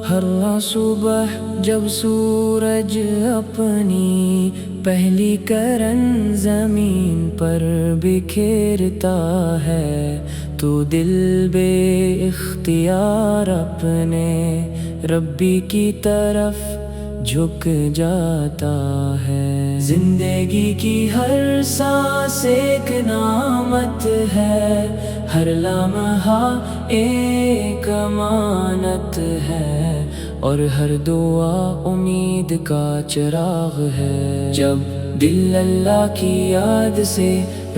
ہر صبح جب سورج اپنی پہلی کرن زمین پر بکھیرتا ہے تو دل بے اختیار اپنے ربی کی طرف جھک جاتا ہے۔ زندگی کی ہر سانس ایک نعمت ہے، ہر لمحہ ایک امانت ہے، اور ہر دعا امید کا چراغ ہے۔ جب دل اللہ کی یاد سے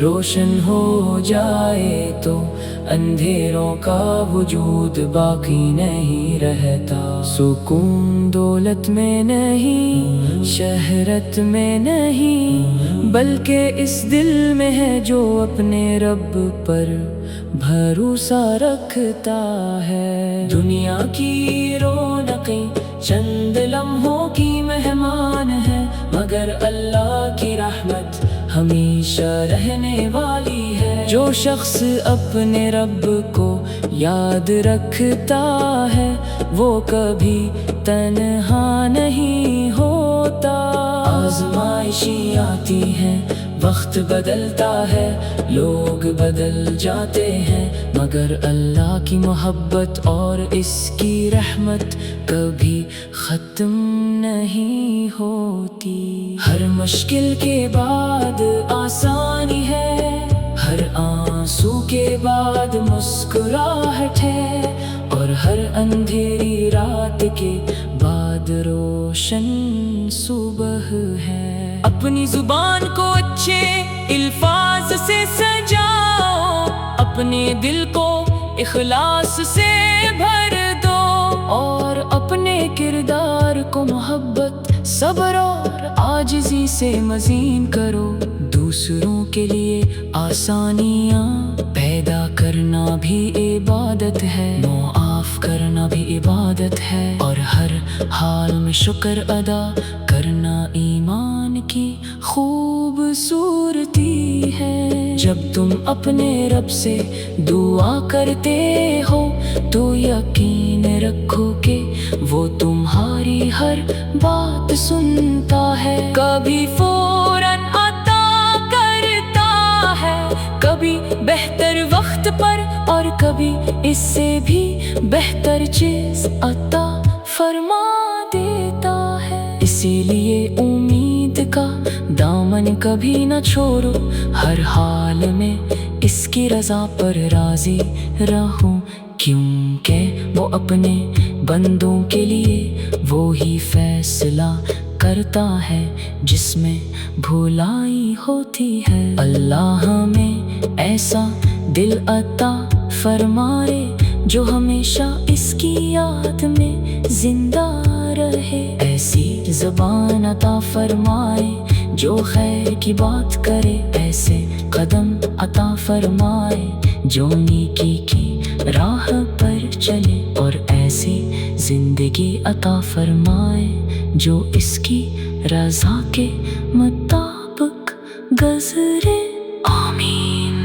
روشن ہو جائے تو اندھیروں کا وجود باقی نہیں رہتا۔ سکون دولت میں نہیں، شہرت میں نہیں، بلکہ اس دل میں ہے جو اپنے رب پر بھروسہ رکھتا ہے۔ دنیا کی رونقیں چند لمحوں کی مہمان ہے، مگر اللہ کی رحمت ہمیشہ رہنے والی ہے۔ جو شخص اپنے رب کو یاد رکھتا ہے وہ کبھی تنہا نہیں ہوتا۔ آزمائشیں آتی ہیں، وقت بدلتا ہے، لوگ بدل جاتے ہیں، مگر اللہ کی محبت اور اس کی رحمت کبھی ختم نہیں ہوتی۔ ہر مشکل کے بعد آسانی ہے، ہر آنسو کے بعد مسکراہٹ ہے، اور ہر اندھیری رات کے بعد روشن صبح ہے۔ اپنی زبان کو اچھے الفاظ سے سجاؤ، اپنے دل کو اخلاص سے بھر دو، اور اپنے کردار کو محبت، صبر اور عاجزی سے مزین کرو۔ دوسروں کے لیے آسانیاں پیدا کرنا بھی عبادت ہے، معاف کرنا بھی عبادت ہے، اور ہر حال میں شکر ادا کرنا ایمان کی خوبصورتی ہے۔ جب تم اپنے رب سے دعا کرتے ہو تو یقین رکھو کہ وہ تمہاری ہر بات سنتا ہے۔ کبھی فوراً عطا کرتا ہے، کبھی بہتر وقت پر، اور کبھی اس سے بھی بہتر چیز عطا فرما دیتا ہے۔ اسی لیے امید کا دامن کبھی نہ چھوڑو، ہر حال میں اس کی رضا پر راضی رہو، کیونکہ وہ اپنے بندوں کے لیے وہی فیصلہ کرتا ہے جس میں بھلائی ہوتی ہے۔ اللہ ہمیں ایسا دل عطا فرمائے جو ہمیشہ اس کی یاد میں زندہ رہے، ایسی زبان عطا فرمائے جو خیر کی بات کرے، ایسے قدم عطا فرمائے جو نیکی کی راہ پر چلے، اور ایسی زندگی عطا فرمائے جو اس کی رضا کے مطابق گزرے۔ آمین۔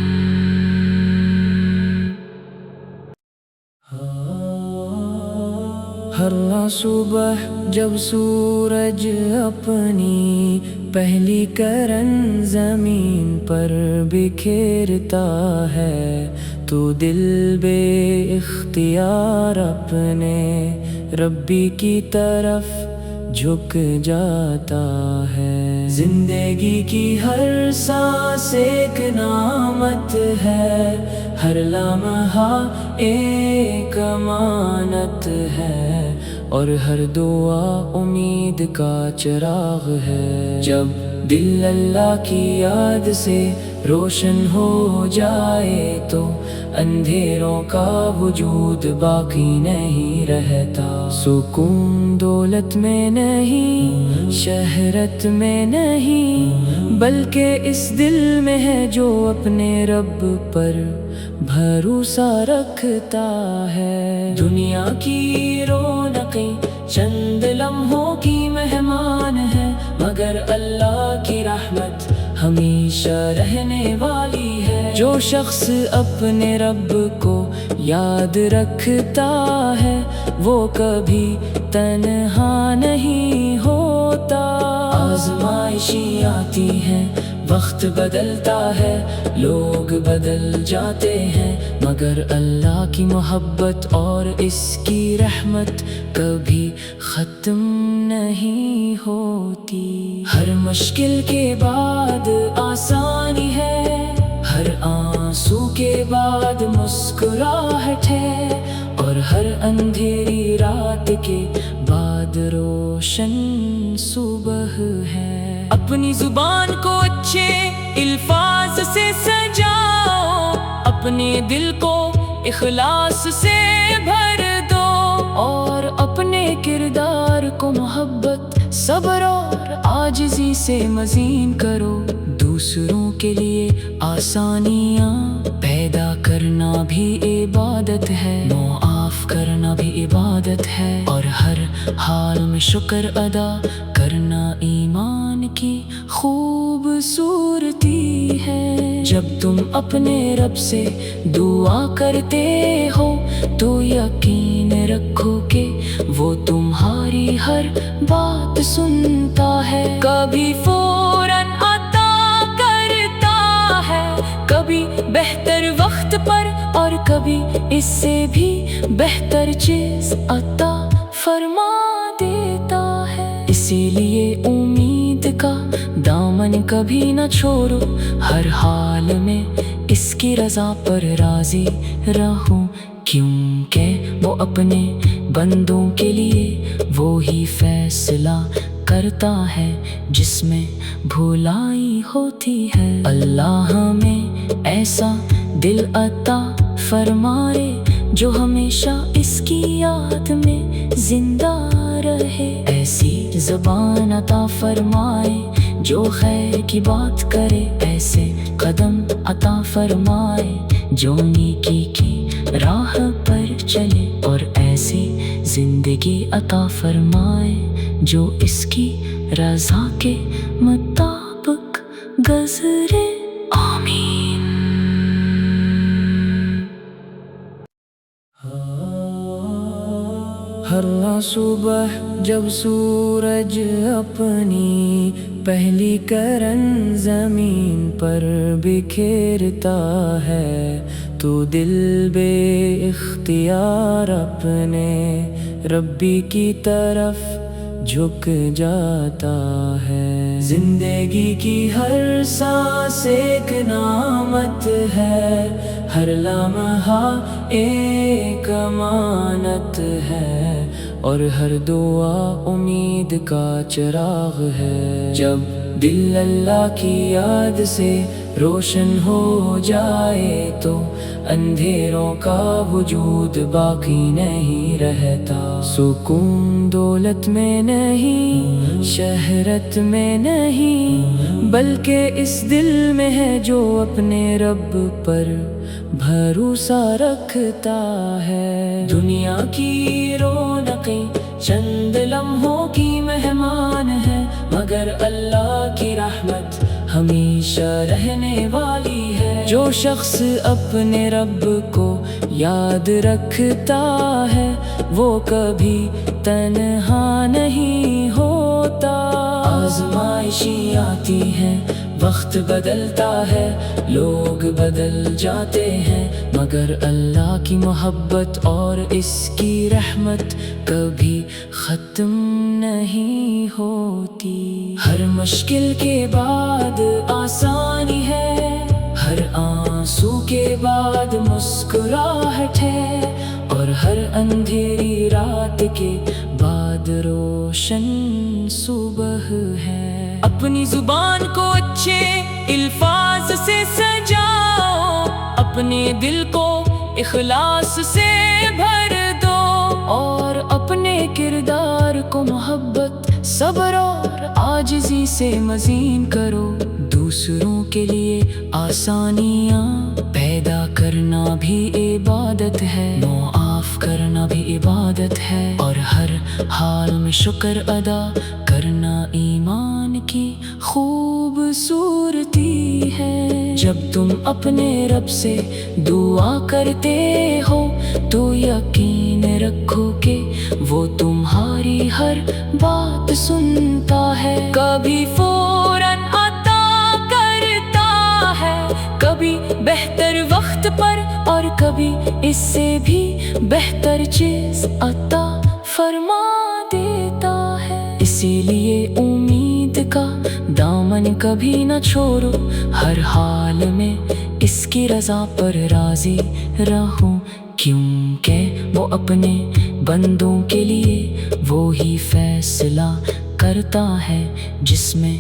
ہر صبح جب سورج اپنی پہلی کرن زمین پر بکھیرتا ہے تو دل بے اختیار اپنے ربی کی طرف جھک جاتا ہے۔ زندگی کی ہر سانس ایک نعمت ہے، ہر لمحہ ایک امانت ہے، اور ہر دعا امید کا چراغ ہے۔ جب دل اللہ کی یاد سے روشن ہو جائے تو اندھیروں کا وجود باقی نہیں رہتا۔ سکون دولت میں نہیں، شہرت میں نہیں، بلکہ اس دل میں ہے جو اپنے رب پر بھروسہ رکھتا ہے۔ دنیا کی رونقیں چند لمحوں کی مہمان ہے، مگر اللہ کی رحمت ہمیشہ رہنے والی ہے۔ جو شخص اپنے رب کو یاد رکھتا ہے وہ کبھی تنہا نہیں ہوتا۔ آزمائشیں آتی ہیں، وقت بدلتا ہے، لوگ بدل جاتے ہیں، مگر اللہ کی محبت اور اس کی رحمت کبھی ختم نہیں ہوتی۔ ہر مشکل کے بعد آسانی ہے، ہر آنسو کے بعد مسکراہٹ ہے، اور ہر اندھیری رات کے بعد روشن صبح ہے۔ اپنی زبان کو اچھے الفاظ سے سجاؤ، اپنے دل کو اخلاص سے بھر دو، اور اپنے کردار کو محبت، صبر اور عاجزی سے مزین کرو۔ دوسروں کے لیے آسانیاں پیدا کرنا بھی عبادت ہے، معاف کرنا بھی عبادت ہے، اور ہر حال میں شکر ادا کرنا ایمان کی خوبصورتی ہے۔ جب تم اپنے رب سے دعا کرتے ہو تو یقین رکھو کہ وہ تمہاری ہر بات سنتا ہے، کبھی فوراً عطا کرتا ہے، کبھی بہتر وقت پر، اور کبھی اس سے بھی بہتر چیز عطا فرما دیتا ہے۔ اسی لیے امید کا دامن کبھی نہ چھوڑو، ہر حال میں اس کی رضا پر راضی رہو، کیونکہ وہ اپنے بندوں کے لیے وہی فیصلہ کرتا ہے جس میں بھلائی ہوتی ہے۔ اللہ ہمیں ایسا دل عطا فرمائے جو ہمیشہ اس کی یاد میں زندہ رہے، ایسی زبان عطا فرمائے جو خیر کی بات کرے، ایسے قدم عطا فرمائے جو نیکی کی راہ پر چلے، اور ایسی زندگی عطا فرمائے جو اس کی رضا کے مطابق گزرے۔ آمین۔ ہر صبح جب سورج اپنی پہلی کرن زمین پر بکھیرتا ہے تو دل بے اختیار اپنے ربی کی طرف جھک جاتا ہے۔ زندگی کی ہر سانس ایک نعمت ہے، ہر لمحہ ایک امانت ہے، اور ہر دعا امید کا چراغ ہے۔ جب دل اللہ کی یاد سے روشن ہو جائے تو اندھیروں کا وجود باقی نہیں رہتا۔ سکون دولت میں نہیں، شہرت میں نہیں، بلکہ اس دل میں ہے جو اپنے رب پر بھروسہ رکھتا ہے۔ دنیا کی رونقیں چند لمحوں کی مہمان ہے، مگر اللہ کی رحمت ہمیشہ رہنے والی ہے۔ جو شخص اپنے رب کو یاد رکھتا ہے وہ کبھی تنہا نہیں ہوتا۔ آزمائشیں آتی ہیں، وقت بدلتا ہے، لوگ بدل جاتے ہیں، مگر اللہ کی محبت اور اس کی رحمت کبھی ختم نہیں ہوتی۔ ہر مشکل کے بعد آسانی ہے، ہر آنسو کے بعد مسکراہٹ ہے، اور ہر اندھیری رات کے بعد روشن صبح ہے۔ اپنی زبان کو اچھے الفاظ سے سجاؤ، اپنے دل کو اخلاص سے بھر دو، اور اپنے کردار کو محبت، صبر اور عاجزی سے مزین کرو۔ دوسروں کے لیے آسانیاں پیدا کرنا بھی عبادت ہے، معاف کرنا بھی عبادت ہے، اور ہر حال میں شکر ادا کرنا ایمان کی خوبصورتی ہے۔ جب تم اپنے رب سے دعا کرتے ہو تو یقین رکھو کہ وہ تمہاری ہر بات سنتا ہے، کبھی فوراً عطا کرتا ہے، کبھی بہتر وقت پر، اور کبھی اس سے بھی بہتر چیز عطا فرما دیتا ہے۔ اسی لیے امید کا دامن کبھی نہ چھوڑو، ہر حال میں اس کی رضا پر راضی رہو، کیونکہ وہ اپنے بندوں کے لیے وہی فیصلہ کرتا ہے جس میں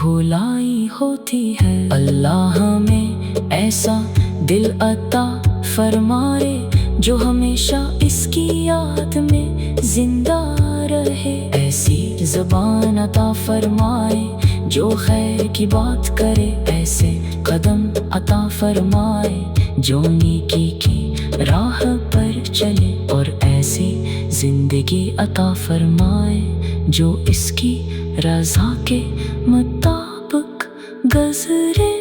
بھلائی ہوتی ہے۔ اللہ ہمیں ایسا دل عطا فرمائے جو ہمیشہ اس کی یاد میں زندہ رہے، ایسی زبان عطا فرمائے جو خیر کی بات کرے، ایسے قدم عطا فرمائے جو نیکی کی راہ پر چلے، اور ایسی زندگی عطا فرمائے جو اس کی رضا کے مطابق گزرے۔